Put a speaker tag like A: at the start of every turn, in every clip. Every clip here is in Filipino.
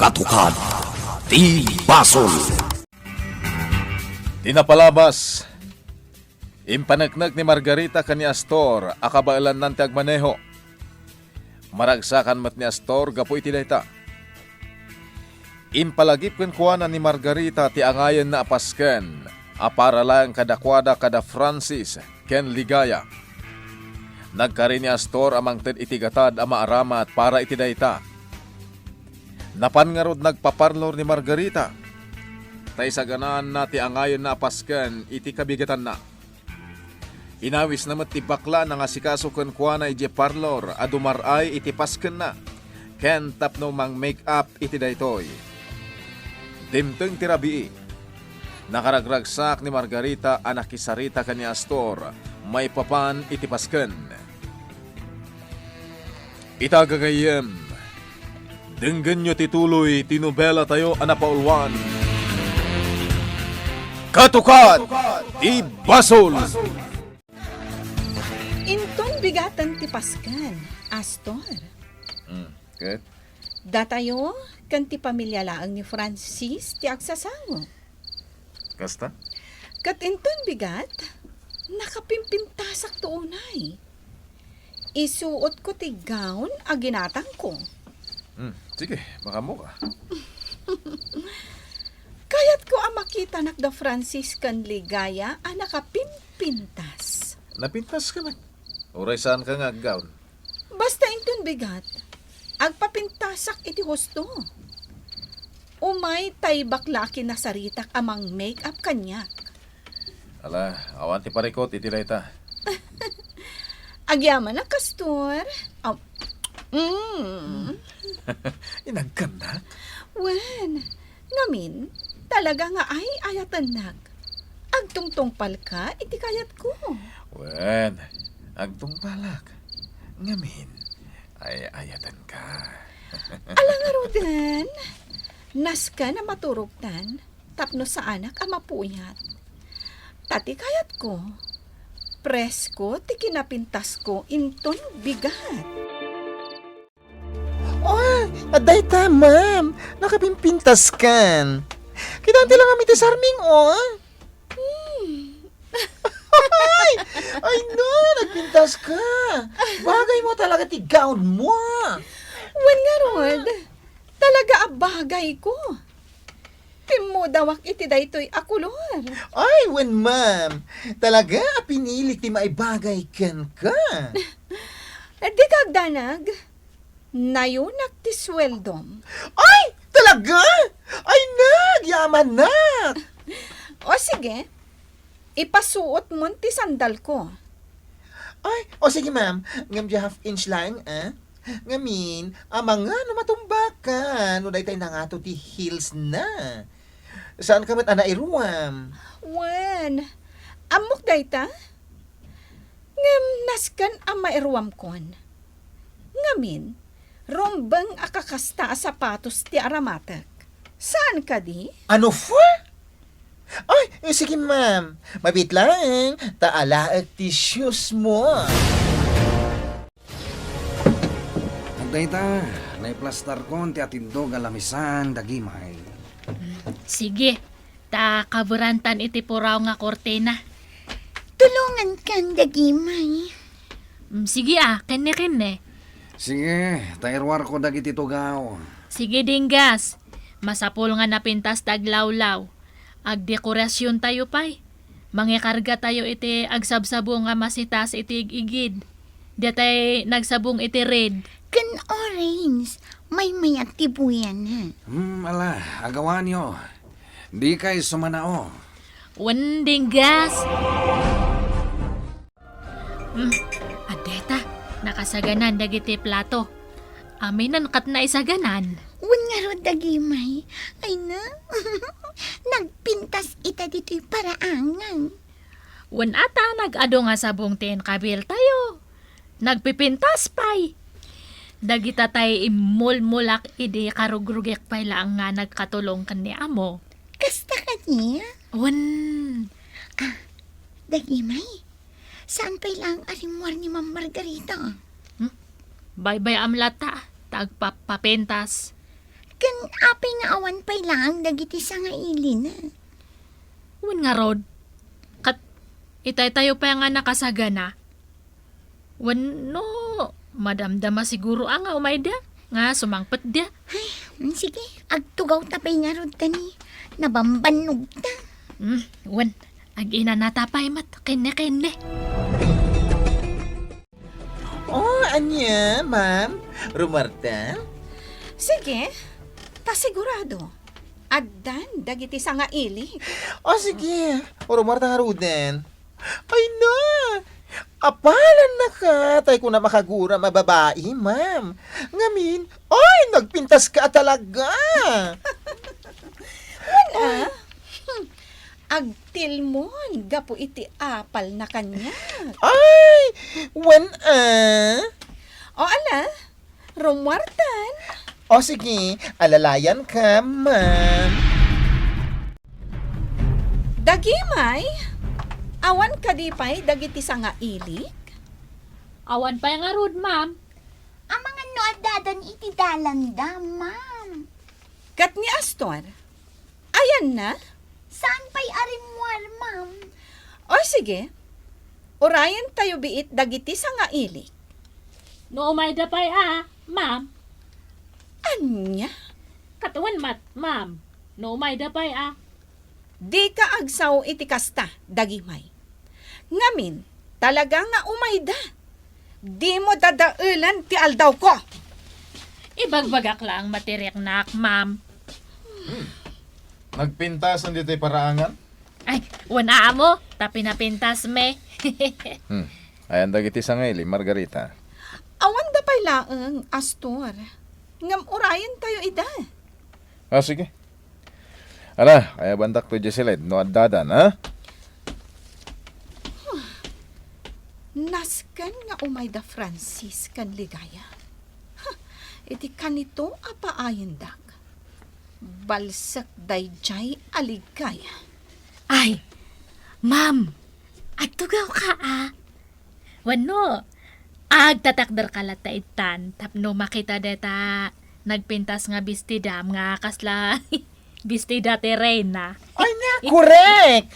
A: Katukad di Basol.
B: Tinapalabas. Impanagnag ni Margarita kani Astor akabailan ng tiagmaneho. Maragsakan mat ni Astor gapoy ti dayta. Impalagip ken kuana ni Margarita ti angayen na apasken apara lang kadakwada kada Francis ken Ligaya. Nagkari ni Astor amang ted itigatad ama aramat para iti dayta. Napan nga rod nagpaparlor ni Margarita. Tay sa ganaan na ti angayon na apasken iti kabigatan na. Inawis namat ti bakla na nga sikaso ken kuana iti parlor adumaray iti pasken na. Ken tapno mang make up iti daytoy. Dimteng ti rabii. Nakaragragsak ni Margarita anak kisarita kani Astor may papan iti pasken. Itagagayem. Denggan nyo tituloy tinubela tayo anapaulwan. Katukad di Basol.
C: Inton bigatan ti paskan, Astor.
B: Okay.
C: Datayo, kan ti pamilya laang ni Francis ti agsasawa.
B: Kasta?
C: Kat inton bigat, nakapimpintasak to unay. Isuot ko ti gown a ginatang ko.
B: Sige, baka mo ka.
C: Kayat ko ang makita nak da Francis kan Ligaya a nakapimpintas.
B: Napintas ka na. Uray saan ka nga gown?
C: Basta inton bigat, agpapintasak iti husto. Umay tay baklaki na saritak amang make-up kanyak.
B: Ala, awan ti parikot iti dayta.
C: Agyaman na, Kastor.
B: Inagkanda?
C: Wen, ngamin, talaga nga ay ayatan nag. Agtungtong palka, iti kayat ko.
B: Wen, agtong palak. Ngamin, ay ayatan ka.
C: Alang arudan, naska na maturugtan, tapno sa anak ang mapuyat. Tati kayat ko, presko, ti kinapintas ko, inton bigat.
D: Oh, aday ta, ma'am. Nakapimpintas kan. Kinanti lang kami ti sarming, oh. Ay, no, nagpintas ka. Bagay mo talaga ti gown mo.
C: Wen nga rod, talaga abagay ko. Timo dawak iti daytoy akulor.
D: Ay, when ma'am, talaga pinili ti maibagay ken ka.
C: Di kagdanag, nayunak ti sweldom.
D: Ay, talaga? Ay, nagyaman na.
C: O sige, ipasuot mo ti sandal ko.
D: Ay, o sige ma'am, ngam di half inch lang, eh? Ngamin, amang nga no matumbakan, no daytay na nga to ti heels na. Saan ka mat anairuam?
C: Wen, amok dayta? Ngam naskan ang mairuam kon. Ngamin, rombang akakasta a sapatos ti aramatek. Saan ka di?
D: Ano for? Ay, sige ma'am, mabit lang, taalaag ti shoes mo.
E: Dayta, naiplastar ko ti atindog alamisan dagimay.
F: Sige, ta kaburantan iti puraw nga kortina.
G: Tulungan kang dagimay.
F: Sige kenne.
E: Sige, tairwar ko dagiti tugaw.
F: Sige dinggas, masapol nga napintas taglawlaw. Agdekorasyon tayo pay. Mangikarga tayo iti agsabsabong nga masitas iti igid. Datay nagsabong iti red.
G: Kan orange, may mayat tibuyan na.
E: Ala, agawan nyo. Di kay sumanao.
F: Wending gas. Adeta, nakasaganan dagiti plato. Aminan kat na isaganan.
G: Wan nga ro dagimay. Ay na, nagpintas ita dito'y paraangan.
F: Wan ata nag-ado nga sabong ten kabil tayo. Nagpipintas pay. Dagita tay imulmulak idi karugrugek pay lang nga nagkatulong kan ni amo.
G: Kasta ka niya?
F: Wan.
G: Dagimay, saan pa'y lang arimwar ni Ma'am Margarita?
F: Bye-bye amlata. Tagpapapentas.
G: Kan apay nga awan pay lang dagiti sa nga ili na.
F: Wan nga rod. Kat itay tayo pa nga nakasagana. Wan no, madamdama siguro ang nga umayda. Nga sumangpet dia.
G: Sige, agtugaw tapay nga rod tani. Nabambanog ta.
F: Wan, ag ina natapay mat. Kene.
D: Oh, anya, ma'am? Rumarta?
C: Sige, ta sigurado. Agdan, dagiti sa nga ili.
D: O sige, Rumarta nga ruden. Ay na! Apalan na ka, tay ko na makagura mababae, ma'am. Ngamin, ay, nagpintas ka talaga.
C: Agtilmon, gapo iti apal na kanya.
D: Ay, when
C: O ala, rumwartan.
D: O sige, alalayan ka, ma'am.
C: Dagimay, awan kadipay dagiti sa nga ilik.
F: Awan pa nga rod, ma'am.
G: Ang mga noadadan iti dalanda, ma'am.
C: Kat ni Astor, ayan na.
G: Saan pa'y arimwar, ma'am?
C: O sige, orayan tayo biit dagiti sa nga ilik.
F: No umayda pa'y ma'am.
C: Anya,
F: Katawan mat, ma'am. No umayda pa'y
C: di ka agsaw iti kasta, dagimay. Ngamin, talaga nga umayda. Di mo dadaulan ti aldaw ko.
F: Ibagbagak lang matirek nak, ma'am.
B: Nagpintasan dito'y paraangan?
F: Ay, wana mo. Tapi napintas me.
B: Ayan dagiti sa ngaili, Margarita.
C: Awan da pa'y laeng, Astor. Ngam orayan tayo ida.
B: Sige. Ala, kaya bandak to Jesilid, no addadan, ha?
C: Naskan nga umayda Francis kan ligaya. Iti kanito apaayan dag. Balsak dayjay aligaya.
F: Ay, ma'am. Agtugaw ka Wano, agtatakdar kalat ta itan. Tapno makita deta nagpintas nga bistidam nga kasla bistida terena.
D: Ay na, correct!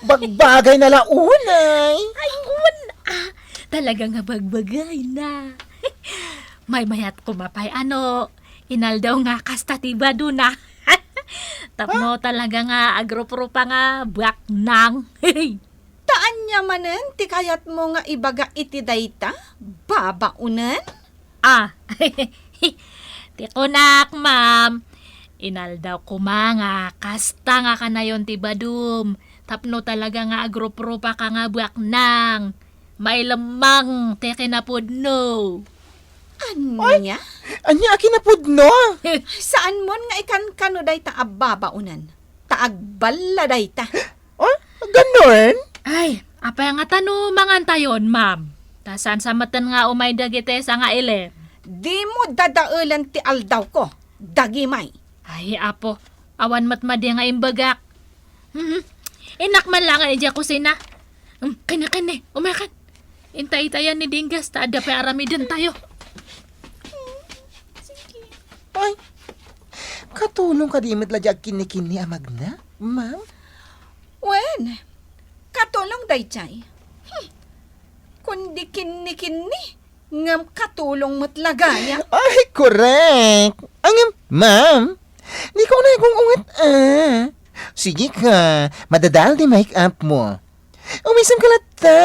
D: Bagbagay na launay.
F: Ay, talaga nga bagbagay na. May mayat kumapay inaldaw nga kasta tiba duna. Tapno talaga nga agroprupa nga buwak nang.
C: Taan niya manen, ti kayat mo nga ibaga iti dayta? Babaunan?
F: Tikunak, ma'am. Inaldaw ko mga kasta nga kanayon ti badum. Tapno talaga nga agroprupa ka nga buwak nang. May lamang te kinapudno.
C: Anya?
D: Anya akin na pudno.
C: Saan mon nga ikan kano dayta ababaunan? Taagballa dayta.
D: Oh, ganun?
F: Ay, apa nga tano mangan tayon, ma'am? Tasan sa matan nga umay dagite sa nga ile.
C: Di mo dadaulan ti aldaw ko. Dagimay.
F: Ay, apo, awan matmadi nga imbagak. Inak man lang nga idya kusina. Kanya, umakan. Intay-tayan ni Dingas, taada pa aramidin tayo.
D: Ay, katulong ka di madladyag kinikini amagna, ma'am?
C: Wen, katulong dayjay. Kundi kini ngam katulong matlagaya.
D: Ay, correct! Ma'am, di ko na kung ungat Sige ka, madadal di make-up mo. Umisam ka lata.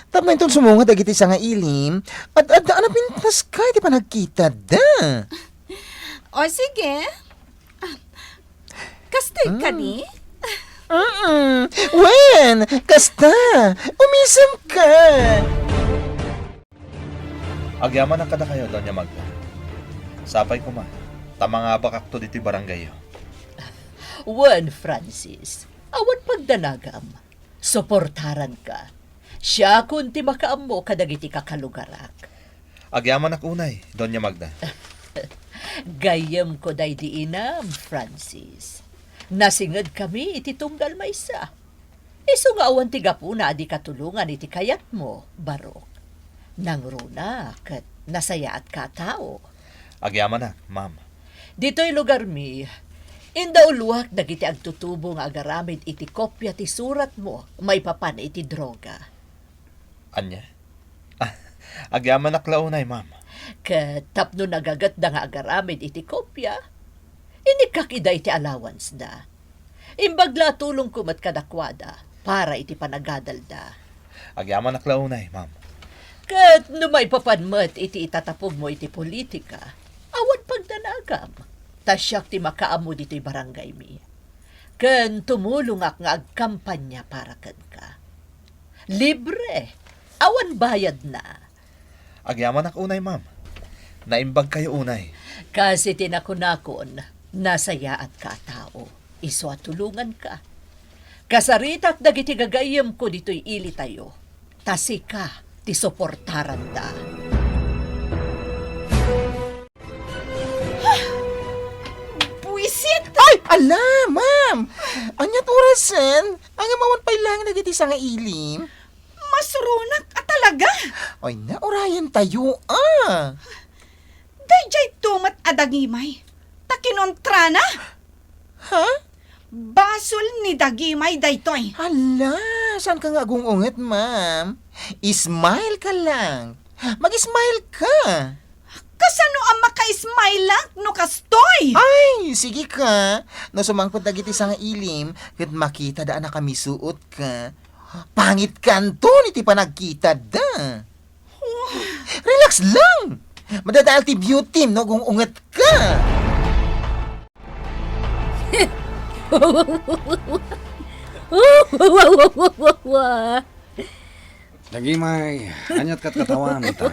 D: Tap na itong sumunga dagiti sa nga ilim. At daan na pintas ka, di pa nagkita da.
C: O sige. Kastoy ka ni?
D: Wen, kasta, umisam ka.
H: Agyaman ang kada kayo, Doña Magda. Sapay ko tama nga bakak to diti barangay.
I: Juan Francis, awan pagdanagam. Suportaran ka. Siya kunti makaam mo kadagiti kakalugarak.
H: Agyaman ak unay, Doña Magda.
I: Gayam ko day diinam, Francis. Nasingad kami iti tunggal maysa. Isu nga awan tiga po na adi katulungan iti kayat mo, Barok. Nangruna kat nasaya at katao.
H: Agyaman ak, ma'am.
I: Dito'y lugar mi. Inda uluwak dagiti agtutubo nga agaramid iti kopya ti surat mo, may papan iti droga.
H: Anya? Agyaman na klaunay, ma'am.
I: Ket tapno nagagat da nga agaramid iti kopya, inikak ida iti allowance da. Imbagla tulong kumat kadakwada para iti panagadal da.
H: Agyaman na klaunay, ma'am.
I: Ket no may papanmat iti itatapog mo iti politika, awan pagdanagam. Tasyak ti makaamo dito'y barangay mi. Ken tumulong ak nga agkampanya para ken ka. Libre, awan bayad na.
H: Agyaman na unay, ma'am. Naimbag kayo unay.
I: Kasi tinakunakon, nasaya at katao. Iso at tulungan ka. Kasaritak dagiti gagayem ko dito'y ili tayo. Tasika, ti soportaran da.
C: Buisit!
D: Ay, ala, ma'am! Anyat orasan? Ang amawan pa lang nagiti sa nga ilim.
C: Masurunak at talaga!
D: Ay na, orayan tayo, ah!
C: Dayjay tumat adagimay. Takinontra na!
D: Ha?
C: Basol ni dagimay daytoy.
D: Hala, saan ka nga gungunget, ma'am? Ismile ka lang. Mag-smile ka.
C: Kasano ang maka-smile lang no kastoy?
D: Ay, sige ka. No sumangkot dagiti sa nga ilim, ket makita da na kami suot ka. Pangit kanto iti panagkita da. Relax lang. Madadaal ti beauty no gungunget ka.
E: Dagimay, anyat kat katawan ta.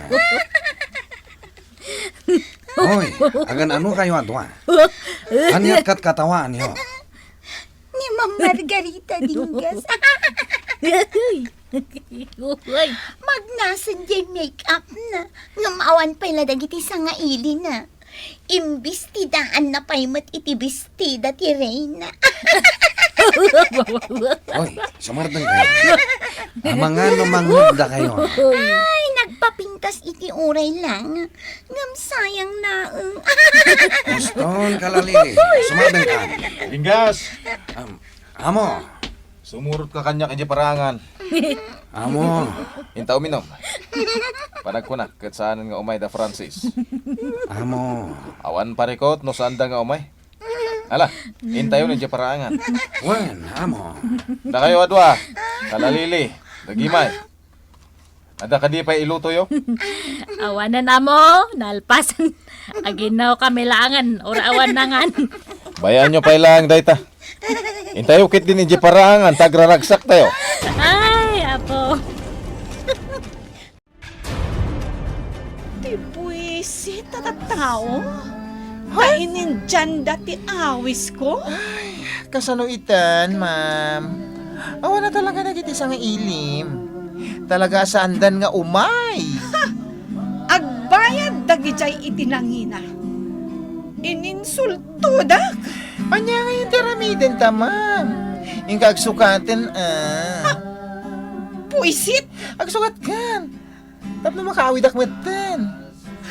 E: Hoy, agan ano kayo adwa? Anyat kat katawan niyo.
G: Ni Ma'am Margarita Dingas. Magnasan jay make-up na. Ngamawan pa ila dagiti sa nga ili na. Imbis ti daan na paymat iti bestida ti Reyna.
E: Hoy, sumardang kayo. Amangan no mangudda kayo.
G: Ay, nagpapintas iti uray lang. Ngam sayang na.
E: Uston kalalili, sumardang ka.
B: Dingas!
E: Amo,
B: Sumurot ka kanya kanya parangan.
E: amo,
B: Inta uminom. Panag ko na, kat saan nga umay da Francis.
E: amo.
B: Awan parikot, no saan da nga umay. Ala, intayo ni parangan.
E: Wen, amo.
B: Da kayo adwa, kalalili, dagimay. Ada ka di pa iluto yo?
F: Awanan na mo, nalpasan. Aginaw kami laangan, ora awan nangan.
B: Bayan nyo pa ilang dayta. Intayo kit din ni parangan, tagraragsak tayo.
F: Ay, apo.
C: Ti buisit at tao? Kainin dyan dati awis ko?
D: Kasano itan, ma'am? Awa na talaga nagiti sa nga ilim. Talaga sandan nga umay.
C: Agbayad dagijay itinangina. Ininsulto dak.
D: Anya ngayon tiramiden ta, ma'am. Yung kagsukaten,
C: Buisit!
D: Agsukat kan. Tapno makaawid akwetan.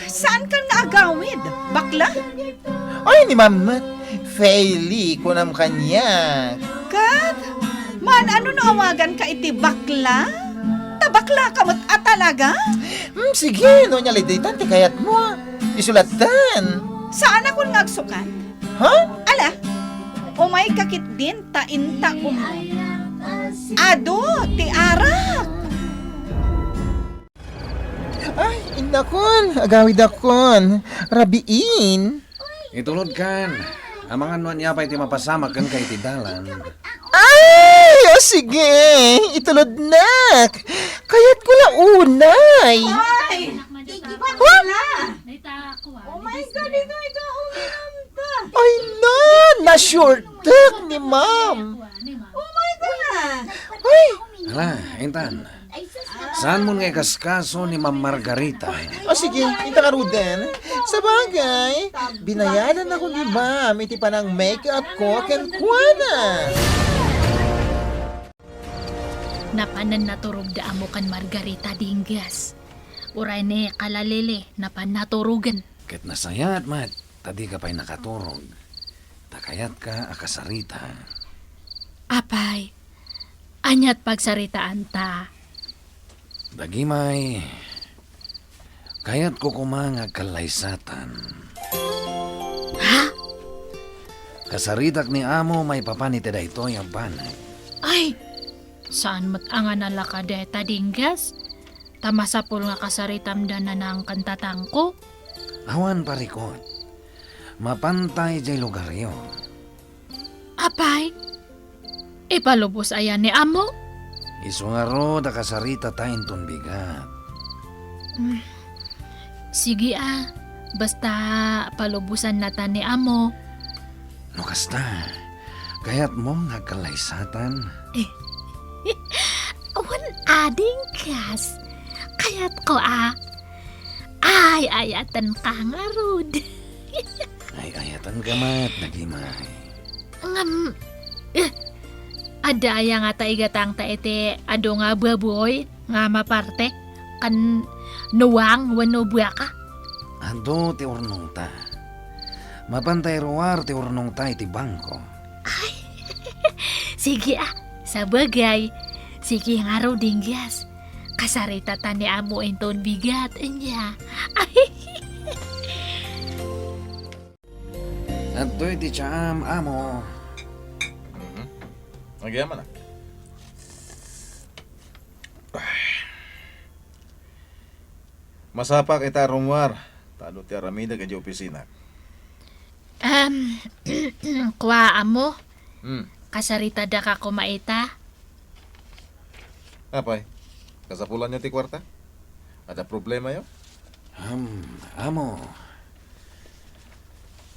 C: Saan ka naagawid? Bakla?
D: Ay, ni mamat. Faili ko nam kanya.
C: Kad? Man, ano naawagan ka iti bakla? Tabakla ka mo't talaga?
D: Sige, no niya liditan, ti kayat mo. Isulatan.
C: Saan ako ngagsukan?
D: Ha?
C: Ala, umay kakit din tainta umay. Ado, ti arak.
D: Ay, indakon. Agawid akon. Rabiin.
E: Itulod kan. Amangan nuan niya pa iti mapasama kan kay iti dalan.
D: Ay, sige. Itulod na. Kayat ko la unay.
C: Ay! Wala! Oh my God, ito uminom ta.
D: Ay, na. Na-shortek ni ma'am.
C: Oh my God!
D: Ay,
E: Hala, Intan. Saan mo nga kaskaso ni Ma'am Margarita?
D: o sige, ita ka Ruden. Sa bagay, binayaran ako ni ma'am. Iti pa ng make-up ko ken kuwana.
F: Napanan naturog da amo kan Margarita Dingas. Uray ni kalalili, napan naturugan.
E: Ket nasayat, mat. tadi ka pa'y nakaturog. Takayat ka akasarita.
F: Apay, anyat pagsaritaan ta.
E: Dagimay, kayat ko kumanga kalaysatan.
F: Ha?
E: Kasaritak ni amo may papanite da ito yung panay.
F: Ay, saan matangan na lakadeta dinggas? Tamasapol nga kasaritam da na ng kantatang ko.
E: Awan parikot. Mapantay jay lugar yun.
F: Apay, ipalubos ayan ni amo.
E: Isungaro da kasarita tayin ton bigat.
F: Sige basta palubusan nata ni amo.
E: No kasta, kayat mo nga kalaysatan.
F: Awan ading kas. Kayat ko Ay, ayatan ka nga rod.
E: Ay ayatan gamat, nagimay.
F: Ada nga ta igatang ta iti ado nga baboy nga maparte kan nuwang wano buya ka.
E: Ado ti urnong ta. Mapantay ruwar ti urnong ta iti bangko.
F: Sige sa bagay. Sige nga raw dinggas. Kasarita ta ni amo inton bigat niya.
E: At do'y ti tiyam, amo.
B: Nagyaman na. Masapak ita rumwar. Talo ti aramida ka di opisina.
F: Kwa amo.
B: Hmm.
F: Kasarita da ka kumaita.
B: Apay, kasapulan niyo ti kwarta? Ada problema yo?
E: Amo.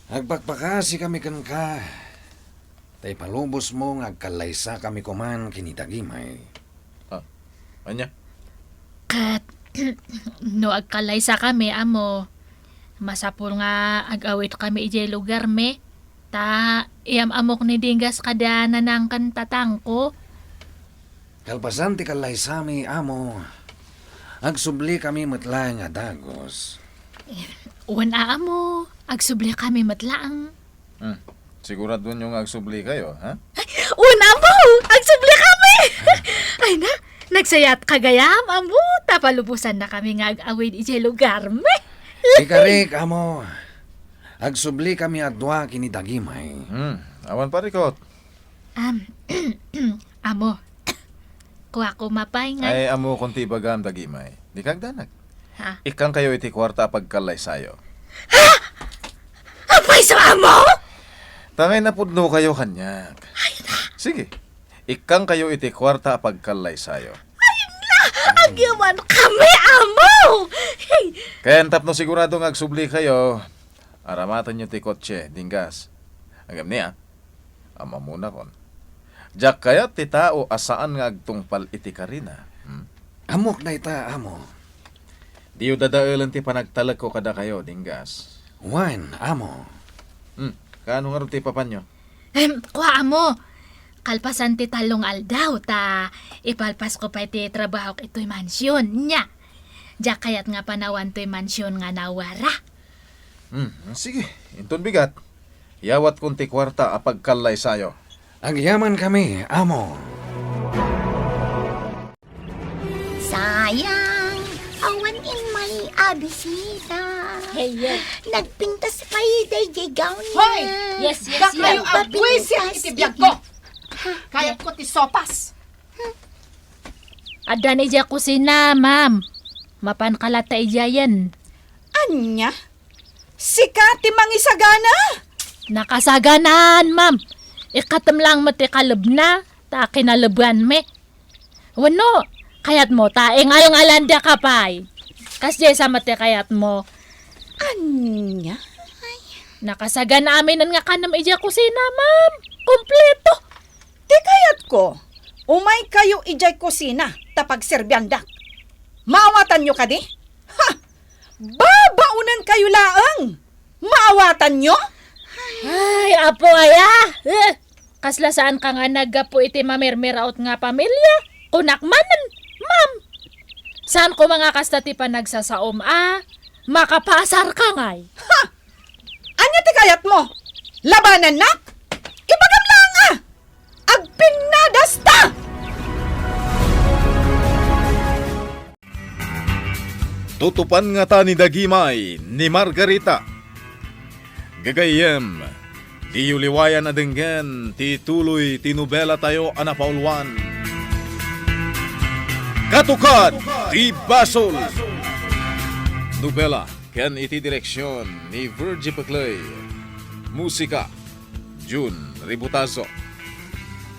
E: Agpakpakasi kami kan ka. Tay palubos mo nga kalaysa kami kuman kinitagimay.
B: Anya?
F: Kat, no agkalay sa kami, amo. Masapul nga agawit kami ijay lugar me. Ta, iyam amok ni dinggas kada nanangkan tatangko.
E: Kalpasan ti kalaysa mi, amo. Agsubli kami matla nga dagos.
F: Una amo, agsubli kami matlaang.
B: Sigurado yung agsubli kayo, ha?
F: Una mo, agsubli kami! Ay na, nagsayat kagayam, amo. Tapalubusan na kami nga agawid ijay lugar me.
E: Ikarik, amo. Agsubli kami adwa kinitagimay.
B: Awan parikot.
F: Amo, kuha ko mapay nga.
B: Ay, amo konti bagam dagimay. Di kag danag.
F: Ha?
B: Ikang kayo iti kwarta pagkalay sayo.
F: Apay sa amo?
B: Tangay na pudno kayo kanyak. Sige. Ikang kayo iti kwarta pagkalay sayo.
F: Agyaman kami, amo! Hey,
B: Kaya antap no sigurado nga agsubli kayo. Aramatan nyo ti kotse, dinggas. Agam niya. Ama muna kon. Jak kaya ti tao asaan nga agtungpal iti karina.
E: Amok na ita, amo.
B: Di yu dadaulan ti panagtalag ko kada kayo, dinggas.
E: Wan, amo.
B: Kaano nga rin ti papanyo?
F: kuha mo. Kalpasan ti talong aldaw, ta ipalpas ko pa iti trabaho ito'y mansyon niya. Diyak kayat nga panawan to'y mansyon nga nawara.
B: Sige, inton bigat. Yawat kung ti kwarta apagkalay sayo.
E: Agyaman kami, amo.
G: Sayang, awan in may abisita.
F: Hey, yes.
G: Nagpintas pa iday jay gown na.
C: Hoy!
F: Yes,
C: Da kayo abwisit iti biyag ko. Kayat ko ti sopas.
F: Adan ija kusina, ma'am. Mapan kalata ija yan.
C: Anya? Sika ti mangisagana.
F: Nakasaganaan, ma'am. Ikatam lang mati kalab na. Ta kinalaban me. Wano, kayat mo ta ngayong alanda ka pay. Kasi sa mati kayat mo.
C: Anya?
F: Nakasagan namin nga kanam ija kusina, ma'am. Kompleto.
C: Ti kayat ko. Umay kayo ijay kusina tapag serbyandak. Maawatan nyo kadi? Ha! Babaunan kayo laang! Maawatan nyo?
F: Ay, apo aya. Kasla saan ka nga nagapo iti mamirmiraot nga pamilya? Kunakmanan, ma'am. Saan ko mga kasta ti panagsasaom, Makapasar ka ngay.
C: Anya kayat mo? Labanan na? Ibagam lang agpinadasta!
B: Tutupan nga ta ni Dagimay ni Margarita. Gagayem, di uliwayan adenggan, ti tuloy tinubela tayo anapaulwan. Katukad, ti Basol. Nubela, ken iti direksyon ni Virgie Paclay. Musika, June Ributazo.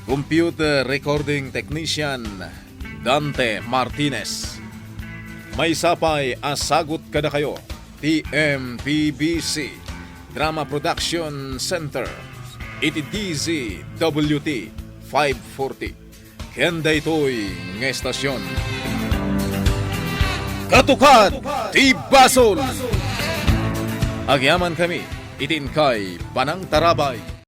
B: Computer recording technician, Dante Martinez. May sapay asagot kada kayo, TMPBC, Drama Production Center, iti DZWT 540. Kenda ito'y ng estasyon. Katukad, ti Basol! Agyaman kami, itin kay Panang Tarabay.